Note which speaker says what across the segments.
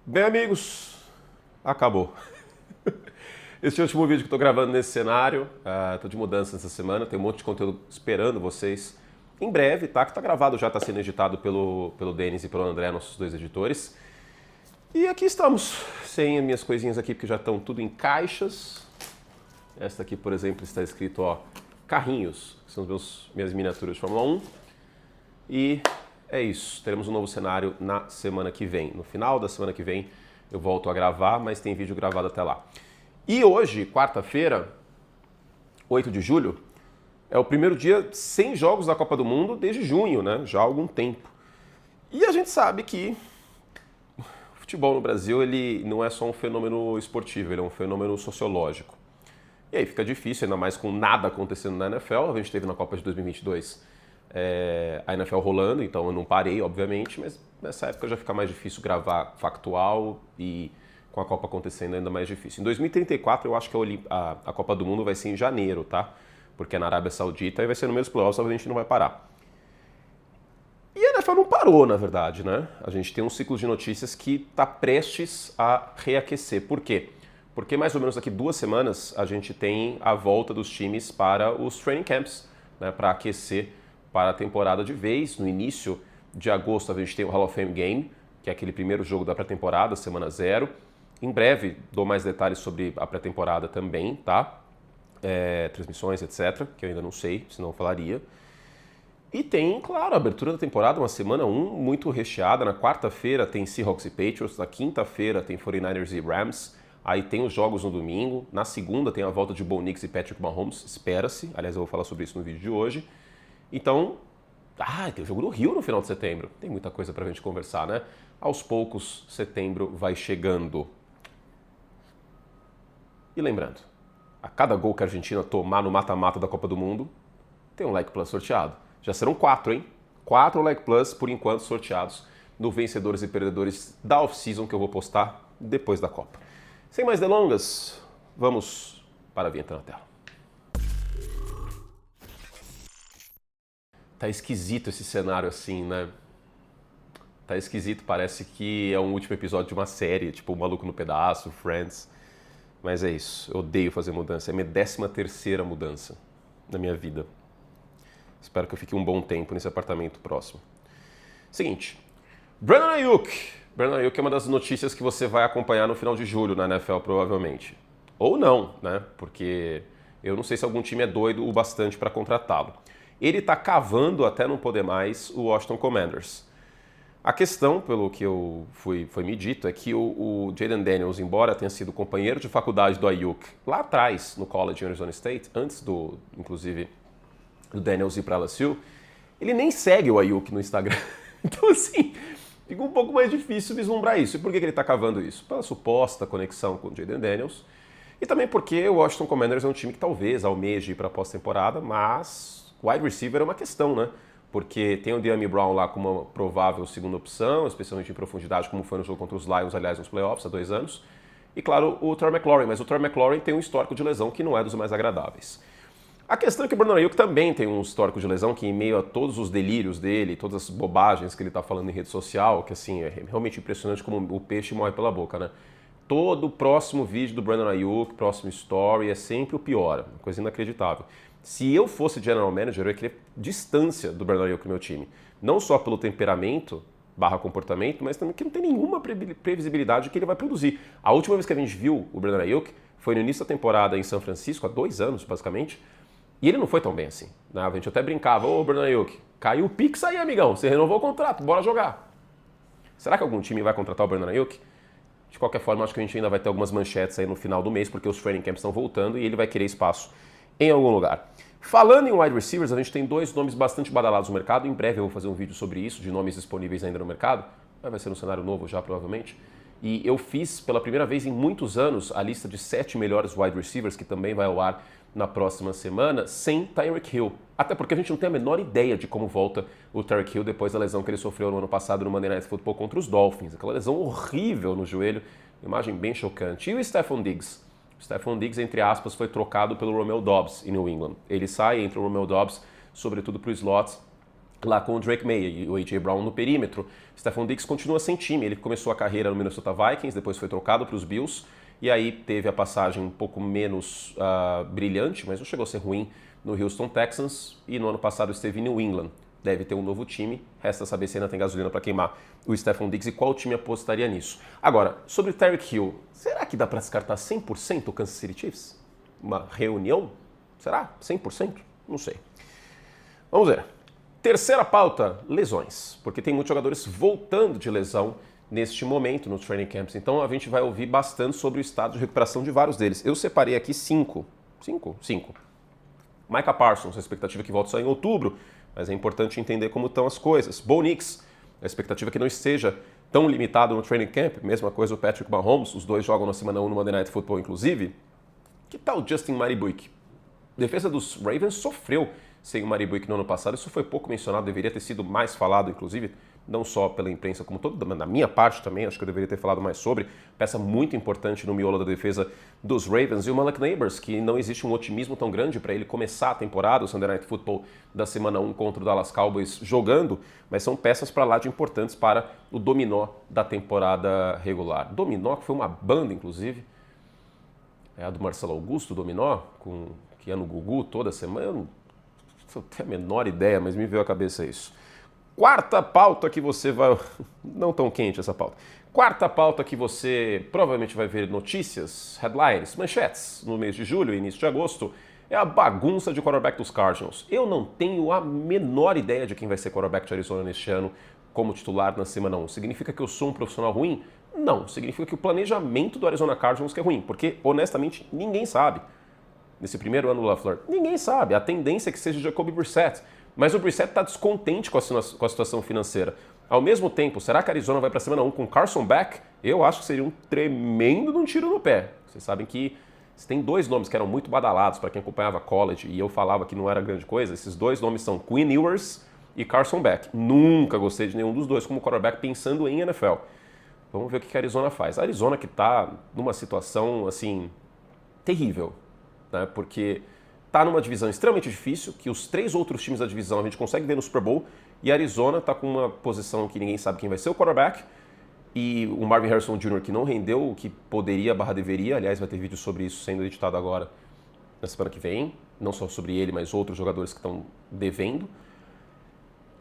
Speaker 1: Bem, amigos, acabou. Esse é o último vídeo que eu tô gravando nesse cenário. Tô de mudança essa semana, tem um monte de conteúdo esperando vocês. Em breve, tá? Que tá gravado já, tá sendo editado pelo Denis e pelo André, nossos dois editores. E aqui estamos, sem as minhas coisinhas aqui, porque já estão tudo em caixas. Esta aqui, por exemplo, está escrito, ó, carrinhos, que são minhas miniaturas de Fórmula 1. E é isso, teremos um novo cenário na semana que vem. No final da semana que vem eu volto a gravar, mas tem vídeo gravado até lá. E hoje, quarta-feira, 8 de julho, é o primeiro dia sem jogos da Copa do Mundo desde junho, né? Já há algum tempo. E a gente sabe que o futebol no Brasil ele não é só um fenômeno esportivo, ele é um fenômeno sociológico. E aí fica difícil, ainda mais com nada acontecendo na NFL. A gente teve na Copa de 2022 a NFL rolando, então eu não parei, obviamente, mas nessa época já fica mais difícil gravar factual e com a Copa acontecendo ainda mais difícil. Em 2034 eu acho que a Copa do Mundo vai ser em janeiro, tá? Porque é na Arábia Saudita e vai ser no mesmo playoffs, a gente não vai parar. E a NFL não parou, na verdade, né? A gente tem um ciclo de notícias que está prestes a reaquecer. Por quê? Porque mais ou menos daqui 2 semanas a gente tem a volta dos times para os training camps, né, para aquecer para a temporada de vez. No início de agosto a gente tem o Hall of Fame Game, que é aquele primeiro jogo da pré-temporada, semana 0. Em breve dou mais detalhes sobre a pré-temporada também, tá? Transmissões, etc., que eu ainda não sei, senão eu falaria. E tem, claro, a abertura da temporada, uma semana 1 muito recheada. Na quarta-feira tem Seahawks e Patriots, na quinta-feira tem 49ers e Rams, aí tem os jogos no domingo, na segunda tem a volta de Bo Nix e Patrick Mahomes, espera-se, aliás eu vou falar sobre isso no vídeo de hoje. Então, tem o jogo do Rio no final de setembro, tem muita coisa pra gente conversar, né? Aos poucos, setembro vai chegando. E lembrando, a cada gol que a Argentina tomar no mata-mata da Copa do Mundo, tem um Like Plus sorteado. Já serão 4, hein? 4 Like Plus, por enquanto, sorteados no Vencedores e Perdedores da Off-Season, que eu vou postar depois da Copa. Sem mais delongas, vamos para a vinheta na tela. Tá esquisito esse cenário assim, né? Tá esquisito, parece que é um último episódio de uma série, tipo O Maluco no Pedaço, Friends. Mas é isso, eu odeio fazer mudança. É a minha 13ª mudança na minha vida. Espero que eu fique um bom tempo nesse apartamento próximo. Seguinte, Brandon Aiyuk. Brandon Aiyuk é uma das notícias que você vai acompanhar no final de julho na NFL, provavelmente. Ou não, né? Porque eu não sei se algum time é doido o bastante para contratá-lo. Ele está cavando até não poder mais o Washington Commanders. A questão, pelo que foi me dito, é que o Jayden Daniels, embora tenha sido companheiro de faculdade do Aiyuk lá atrás, no college em Arizona State, antes inclusive, do Daniels ir para LSU, ele nem segue o Aiyuk no Instagram. Então, assim, fica um pouco mais difícil vislumbrar isso. E por que ele está cavando isso? Pela suposta conexão com o Jayden Daniels. E também porque o Washington Commanders é um time que talvez almeje ir para a pós-temporada, mas wide receiver é uma questão, né? Porque tem o Dyami Brown lá como uma provável segunda opção, especialmente em profundidade, como foi no jogo contra os Lions, aliás, nos playoffs, há 2 anos. E, claro, o Terry McLaurin, mas o Terry McLaurin tem um histórico de lesão que não é dos mais agradáveis. A questão é que o Brandon Aiyuk também tem um histórico de lesão que, em meio a todos os delírios dele, todas as bobagens que ele está falando em rede social, que, assim, é realmente impressionante como o peixe morre pela boca, né? Todo próximo vídeo do Brandon Aiyuk, próximo story, é sempre o pior, uma coisa inacreditável. Se eu fosse general manager, eu ia querer distância do Brandon Aiyuk no meu time. Não só pelo temperamento / comportamento, mas também que não tem nenhuma previsibilidade de que ele vai produzir. A última vez que a gente viu o Brandon Aiyuk foi no início da temporada em São Francisco, há 2 anos, basicamente, e ele não foi tão bem assim. Né? A gente até brincava, ô Brandon Aiyuk, caiu o Pix aí, amigão, você renovou o contrato, bora jogar. Será que algum time vai contratar o Brandon Aiyuk? De qualquer forma, acho que a gente ainda vai ter algumas manchetes aí no final do mês, porque os training camps estão voltando e ele vai querer espaço em algum lugar. Falando em wide receivers, a gente tem 2 nomes bastante badalados no mercado. Em breve eu vou fazer um vídeo sobre isso, de nomes disponíveis ainda no mercado. Vai ser um cenário novo já, provavelmente. E eu fiz, pela primeira vez em muitos anos, a lista de 7 melhores wide receivers, que também vai ao ar na próxima semana, sem Tyreek Hill. Até porque a gente não tem a menor ideia de como volta o Tyreek Hill depois da lesão que ele sofreu no ano passado no Monday Night Football contra os Dolphins. Aquela lesão horrível no joelho, imagem bem chocante. E o Stefon Diggs? O Stefon Diggs, entre aspas, foi trocado pelo Romeo Doubs em New England. Ele sai, entra o Romeo Doubs, sobretudo para o slot. lá com o Drake May e o A.J. Brown no perímetro. Stephon Diggs continua sem time, ele começou a carreira no Minnesota Vikings, depois foi trocado para os Bills, e aí teve a passagem um pouco menos brilhante, mas não chegou a ser ruim, no Houston Texans, e no ano passado esteve em New England. Deve ter um novo time, resta saber se ainda tem gasolina para queimar o Stephon Diggs e qual time apostaria nisso. Agora, sobre o Tyreek Hill, será que dá para descartar 100% o Kansas City Chiefs? Uma reunião? Será? 100%? Não sei. Vamos ver. Terceira pauta, lesões, porque tem muitos jogadores voltando de lesão neste momento nos training camps. Então a gente vai ouvir bastante sobre o estado de recuperação de vários deles. Eu separei aqui cinco. Micah Parsons, a expectativa é que volte só em outubro, mas é importante entender como estão as coisas. Bo Nix, a expectativa é que não esteja tão limitado no training camp. Mesma coisa o Patrick Mahomes, os dois jogam na semana 1 no Monday Night Football, inclusive. Que tal o Justin Maribuik? A defesa dos Ravens sofreu sem o Maribuik no ano passado. Isso foi pouco mencionado, deveria ter sido mais falado, inclusive, não só pela imprensa como toda, na minha parte também, acho que eu deveria ter falado mais sobre. Peça muito importante no miolo da defesa dos Ravens. E o Malik Neighbors, que não existe um otimismo tão grande para ele começar a temporada, o Sunday Night Football da semana 1 contra o Dallas Cowboys jogando, mas são peças para lá de importantes para o dominó da temporada regular. Dominó, que foi uma banda, inclusive, é a do Marcelo Augusto, Dominó, que é no Gugu toda semana. Eu não tenho a menor ideia, mas me veio à cabeça isso. Quarta pauta que você vai... Não tão quente essa pauta. Quarta pauta que você provavelmente vai ver notícias, headlines, manchetes no mês de julho e início de agosto é a bagunça de quarterback dos Cardinals. Eu não tenho a menor ideia de quem vai ser quarterback de Arizona neste ano como titular na semana 1. Significa que eu sou um profissional ruim? Não. Significa que o planejamento do Arizona Cardinals que é ruim, porque honestamente ninguém sabe. Nesse primeiro ano do LaFleur, ninguém sabe. A tendência é que seja Jacoby Brissett. Mas o Brissett está descontente com a situação financeira. Ao mesmo tempo, será que a Arizona vai para a semana 1 com Carson Beck? Eu acho que seria um tremendo de um tiro no pé. Vocês sabem que tem dois nomes que eram muito badalados para quem acompanhava college e eu falava que não era grande coisa. Esses dois nomes são Quinn Ewers e Carson Beck. Nunca gostei de nenhum dos dois como quarterback pensando em NFL. Vamos ver o que a Arizona faz. A Arizona que está numa situação, assim, terrível, né? Porque está numa divisão extremamente difícil, que os três outros times da divisão a gente consegue ver no Super Bowl, e a Arizona está com uma posição que ninguém sabe quem vai ser o quarterback, e o Marvin Harrison Jr. que não rendeu o que poderia / deveria, aliás vai ter vídeo sobre isso sendo editado agora na semana que vem, não só sobre ele, mas outros jogadores que estão devendo.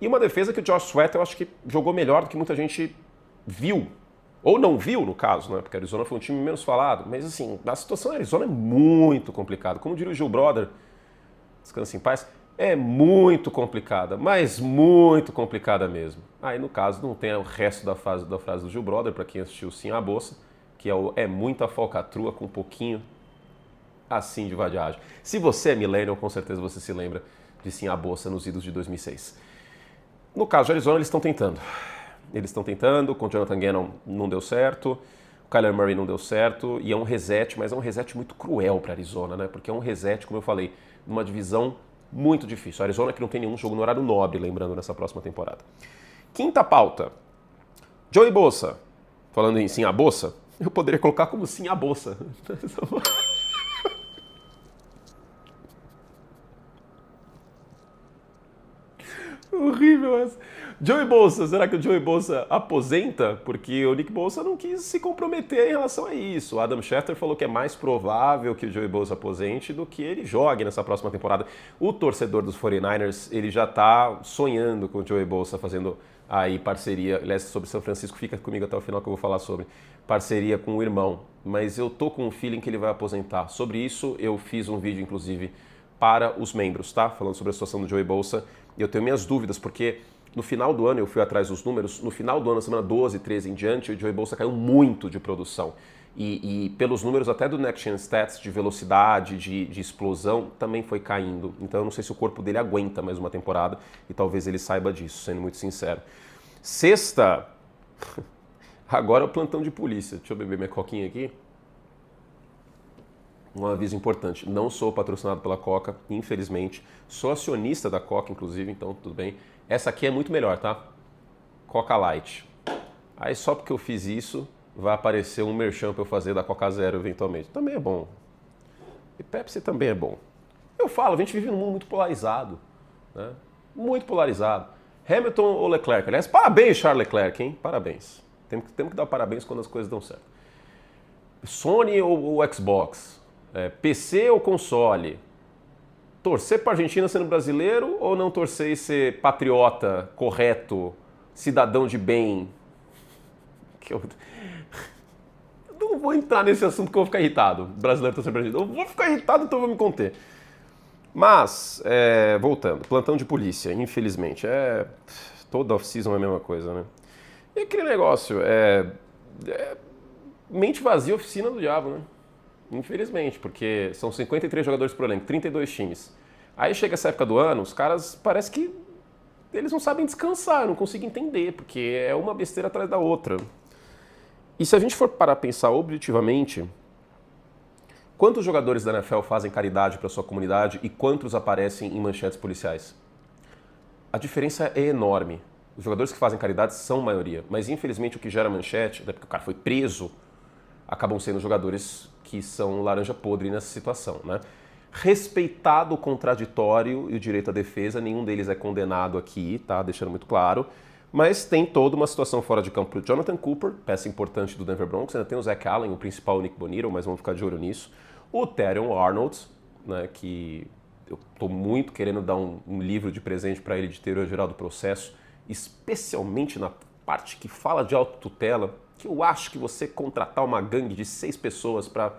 Speaker 1: E uma defesa que o Josh Sweat eu acho que jogou melhor do que muita gente viu, ou não viu no caso, né? Porque a Arizona foi um time menos falado, mas assim, a situação da Arizona é muito complicada. Como diria o Gil Brother, descanse em paz, é muito complicada, mas muito complicada mesmo. Aí no caso não tem o resto da frase do Gil Brother, para quem assistiu Sim a Bolsa, que é muita falcatrua com um pouquinho assim de vadiagem. Se você é millennial, com certeza você se lembra de Sim a Bolsa nos idos de 2006. No caso de Arizona, eles estão tentando. Com o Jonathan Gannon não deu certo, o Kyler Murray não deu certo, e é um reset, mas é um reset muito cruel para Arizona, né? Porque é um reset, como eu falei, numa divisão muito difícil. A Arizona que não tem nenhum jogo no horário nobre, lembrando, nessa próxima temporada. Quinta pauta. Joey Bosa. Falando em Sim a Bolsa, eu poderia colocar como Sim a Bolsa. Horrível essa. Joey Bosa, será que o Joey Bosa aposenta? Porque o Nick Bosa não quis se comprometer em relação a isso. O Adam Schefter falou que é mais provável que o Joey Bosa aposente do que ele jogue nessa próxima temporada. O torcedor dos 49ers, ele já tá sonhando com o Joey Bosa fazendo aí parceria. Aliás, sobre São Francisco, fica comigo até o final que eu vou falar sobre parceria com o irmão. Mas eu tô com um feeling que ele vai aposentar. Sobre isso, eu fiz um vídeo, inclusive, para os membros, tá? Falando sobre a situação do Joey Bosa. E eu tenho minhas dúvidas, porque no final do ano, eu fui atrás dos números, no final do ano, na semana 12, 13 em diante, o Joey Bosa caiu muito de produção. E pelos números até do Next Gen Stats, de velocidade, de explosão, também foi caindo. Então eu não sei se o corpo dele aguenta mais uma temporada, e talvez ele saiba disso, sendo muito sincero. Sexta, agora é o plantão de polícia. Deixa eu beber minha coquinha aqui. Um aviso importante, não sou patrocinado pela Coca, infelizmente. Sou acionista da Coca, inclusive, então tudo bem. Essa aqui é muito melhor, tá? Coca Light. Aí só porque eu fiz isso, vai aparecer um merchan pra eu fazer da Coca Zero eventualmente. Também é bom. E Pepsi também é bom. Eu falo, a gente vive num mundo muito polarizado, né? Muito polarizado. Hamilton ou Leclerc? Aliás, parabéns, Charles Leclerc, hein? Parabéns. Temos que dar parabéns quando as coisas dão certo. Sony ou Xbox? PC ou console? Torcer para a Argentina sendo brasileiro ou não torcer e ser patriota, correto, cidadão de bem? Eu não vou entrar nesse assunto que eu vou ficar irritado. Brasileiro torcer para a Argentina. Eu vou ficar irritado, então eu vou me conter. Mas, voltando, plantão de polícia, infelizmente. Toda off-season é a mesma coisa, né? E aquele negócio, mente vazia, oficina do diabo, né? Infelizmente, porque são 53 jogadores por elenco, 32 times. Aí chega essa época do ano, os caras parece que eles não sabem descansar, eu não consigo entender, porque é uma besteira atrás da outra. E se a gente for parar a pensar objetivamente, quantos jogadores da NFL fazem caridade para sua comunidade e quantos aparecem em manchetes policiais? A diferença é enorme. Os jogadores que fazem caridade são maioria, mas infelizmente o que gera manchete, até porque o cara foi preso, acabam sendo jogadores que são laranja podre nessa situação, né? Respeitado o contraditório e o direito à defesa, nenhum deles é condenado aqui, tá? Deixando muito claro. Mas tem toda uma situação fora de campo para o Jonathan Cooper, peça importante do Denver Broncos. Ainda tem o Zach Allen, o principal Nick Bonito, mas vamos ficar de olho nisso. O Terrion Arnold, né, que eu estou muito querendo dar um livro de presente para ele de teoria geral do processo, especialmente na parte que fala de autotutela, que eu acho que você contratar uma gangue de 6 pessoas para...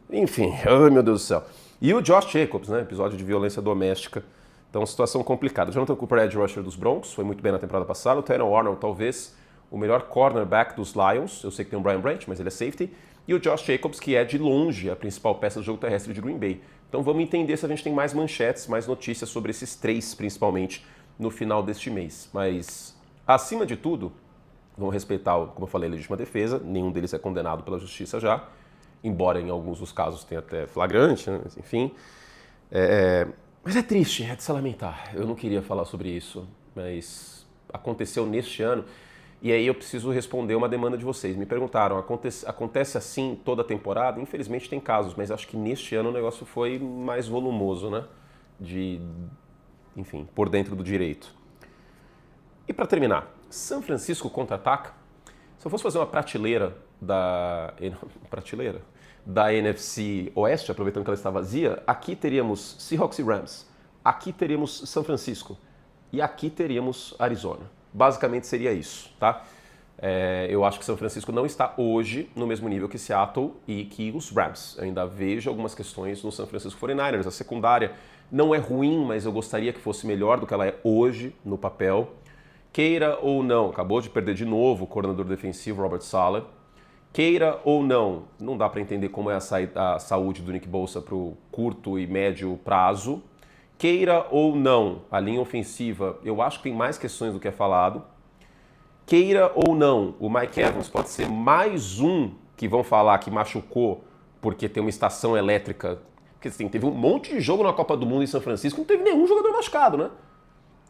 Speaker 1: Enfim, ai meu Deus do céu. E o Josh Jacobs, né, episódio de violência doméstica. Então, situação complicada. O Jonathan Cooper é edge rusher dos Broncos, foi muito bem na temporada passada. O Terrion Arnold, talvez o melhor cornerback dos Lions. Eu sei que tem o Brian Branch, mas ele é safety. E o Josh Jacobs, que é de longe a principal peça do jogo terrestre de Green Bay. Então, vamos entender se a gente tem mais manchetes, mais notícias sobre esses 3, principalmente, no final deste mês. Mas, acima de tudo, vamos respeitar, como eu falei, a legítima defesa. Nenhum deles é condenado pela justiça já. Embora em alguns dos casos tenha até flagrante, né? Mas, enfim. Mas é triste, é de se lamentar. Eu não queria falar sobre isso, mas aconteceu neste ano. E aí eu preciso responder uma demanda de vocês. Me perguntaram, acontece assim toda a temporada? Infelizmente tem casos, mas acho que neste ano o negócio foi mais volumoso, né? Enfim, por dentro do direito. E para terminar, São Francisco contra-ataca? Se eu fosse fazer uma prateleira da NFC Oeste, aproveitando que ela está vazia, aqui teríamos Seahawks e Rams, aqui teríamos São Francisco e aqui teríamos Arizona. Basicamente seria isso, tá? Eu acho que São Francisco não está hoje no mesmo nível que Seattle e que os Rams. Eu ainda vejo algumas questões no San Francisco 49ers. A secundária não é ruim, mas eu gostaria que fosse melhor do que ela é hoje no papel. Queira ou não, acabou de perder de novo o coordenador defensivo Robert Saleh. Queira ou não dá para entender como é a saúde do Nick Bosa para o curto e médio prazo. Queira ou não, a linha ofensiva, eu acho que tem mais questões do que é falado. Queira ou não, o Mike Evans pode ser mais um que vão falar que machucou porque tem uma estação elétrica. Porque assim, teve um monte de jogo na Copa do Mundo em São Francisco, não teve nenhum jogador machucado, né?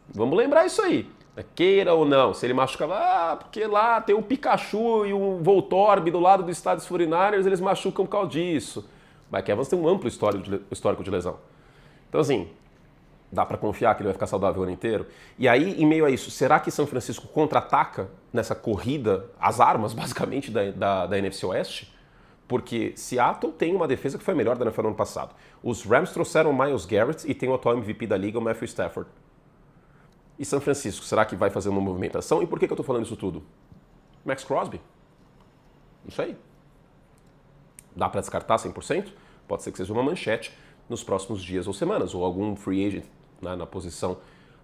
Speaker 1: Vamos lembrar isso aí. Queira ou não, se ele machucava, porque lá tem o Pikachu e o Voltorb do lado do estádio dos 49ers, eles machucam por causa disso. Mike Evans tem um amplo histórico de lesão. Então assim, dá para confiar que ele vai ficar saudável o ano inteiro? E aí, em meio a isso, será que São Francisco contra-ataca nessa corrida, as armas, basicamente, da NFC Oeste? Porque Seattle tem uma defesa que foi a melhor da NFL no ano passado. Os Rams trouxeram o Myles Garrett e tem o atual MVP da liga, o Matthew Stafford. E São Francisco, será que vai fazer uma movimentação? E por que eu estou falando isso tudo? Max Crosby? Não sei. Dá para descartar 100%? Pode ser que seja uma manchete nos próximos dias ou semanas, ou algum free agent, né, na posição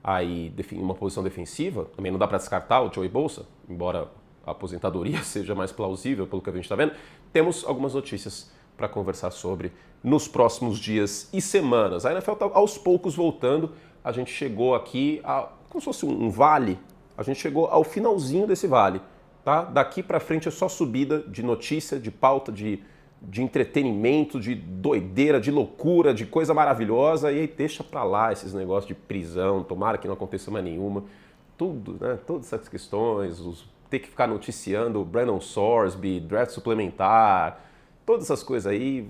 Speaker 1: aí, uma posição defensiva. Também não dá para descartar o Joey Bosa, embora a aposentadoria seja mais plausível pelo que a gente está vendo. Temos algumas notícias para conversar sobre nos próximos dias e semanas. A NFL está aos poucos voltando. A gente chegou aqui como se fosse um vale, a gente chegou ao finalzinho desse vale, tá? Daqui para frente é só subida de notícia, de pauta, de entretenimento, de doideira, de loucura, de coisa maravilhosa, e aí deixa para lá esses negócios de prisão, tomara que não aconteça mais nenhuma, tudo, né? Todas essas questões, ter que ficar noticiando Brandon Sorsby, draft suplementar, todas essas coisas aí,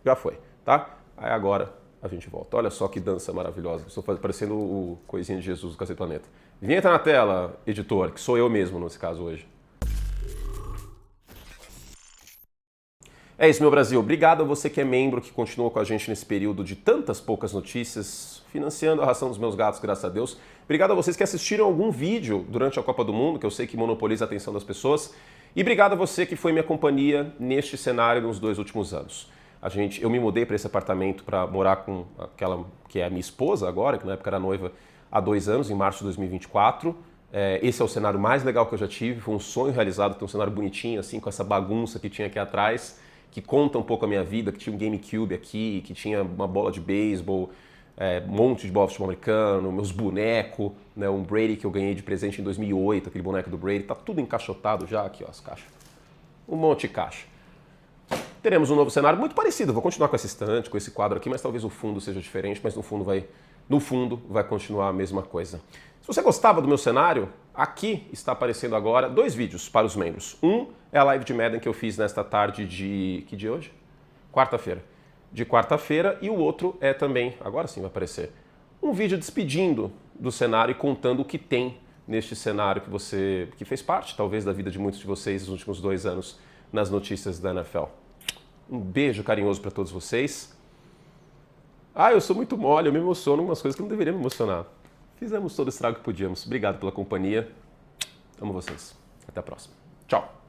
Speaker 1: já foi, tá? Aí agora a gente volta. Olha só que dança maravilhosa. Estou parecendo o coisinha de Jesus do Cacete Planeta. Vinheta na tela, editor, que sou eu mesmo nesse caso hoje. É isso, meu Brasil. Obrigado a você que é membro, que continua com a gente nesse período de tantas poucas notícias, financiando a ração dos meus gatos, graças a Deus. Obrigado a vocês que assistiram algum vídeo durante a Copa do Mundo, que eu sei que monopoliza a atenção das pessoas. E obrigado a você que foi minha companhia neste cenário nos 2 últimos anos. Eu me mudei para esse apartamento para morar com aquela que é a minha esposa agora, que na época era noiva, há 2 anos, em março de 2024. Esse é o cenário mais legal que eu já tive, foi um sonho realizado, ter um cenário bonitinho, assim, com essa bagunça que tinha aqui atrás, que conta um pouco a minha vida, que tinha um GameCube aqui, que tinha uma bola de beisebol, um monte de bola de futebol americano, meus bonecos, né, um Brady que eu ganhei de presente em 2008, aquele boneco do Brady, tá tudo encaixotado já aqui, ó, as caixas. Um monte de caixa. Teremos um novo cenário muito parecido, vou continuar com essa estante, com esse quadro aqui, mas talvez o fundo seja diferente, mas no fundo vai continuar a mesma coisa. Se você gostava do meu cenário, aqui está aparecendo agora 2 vídeos para os membros. Um é a live de Madden que eu fiz nesta tarde de... que dia é hoje? Quarta-feira. De quarta-feira, e o outro é também, agora sim vai aparecer, um vídeo despedindo do cenário e contando o que tem neste cenário que fez parte, talvez, da vida de muitos de vocês nos últimos 2 anos nas notícias da NFL. Um beijo carinhoso para todos vocês. Eu sou muito mole, eu me emociono com umas coisas que não deveria me emocionar. Fizemos todo o estrago que podíamos. Obrigado pela companhia. Amo vocês. Até a próxima. Tchau.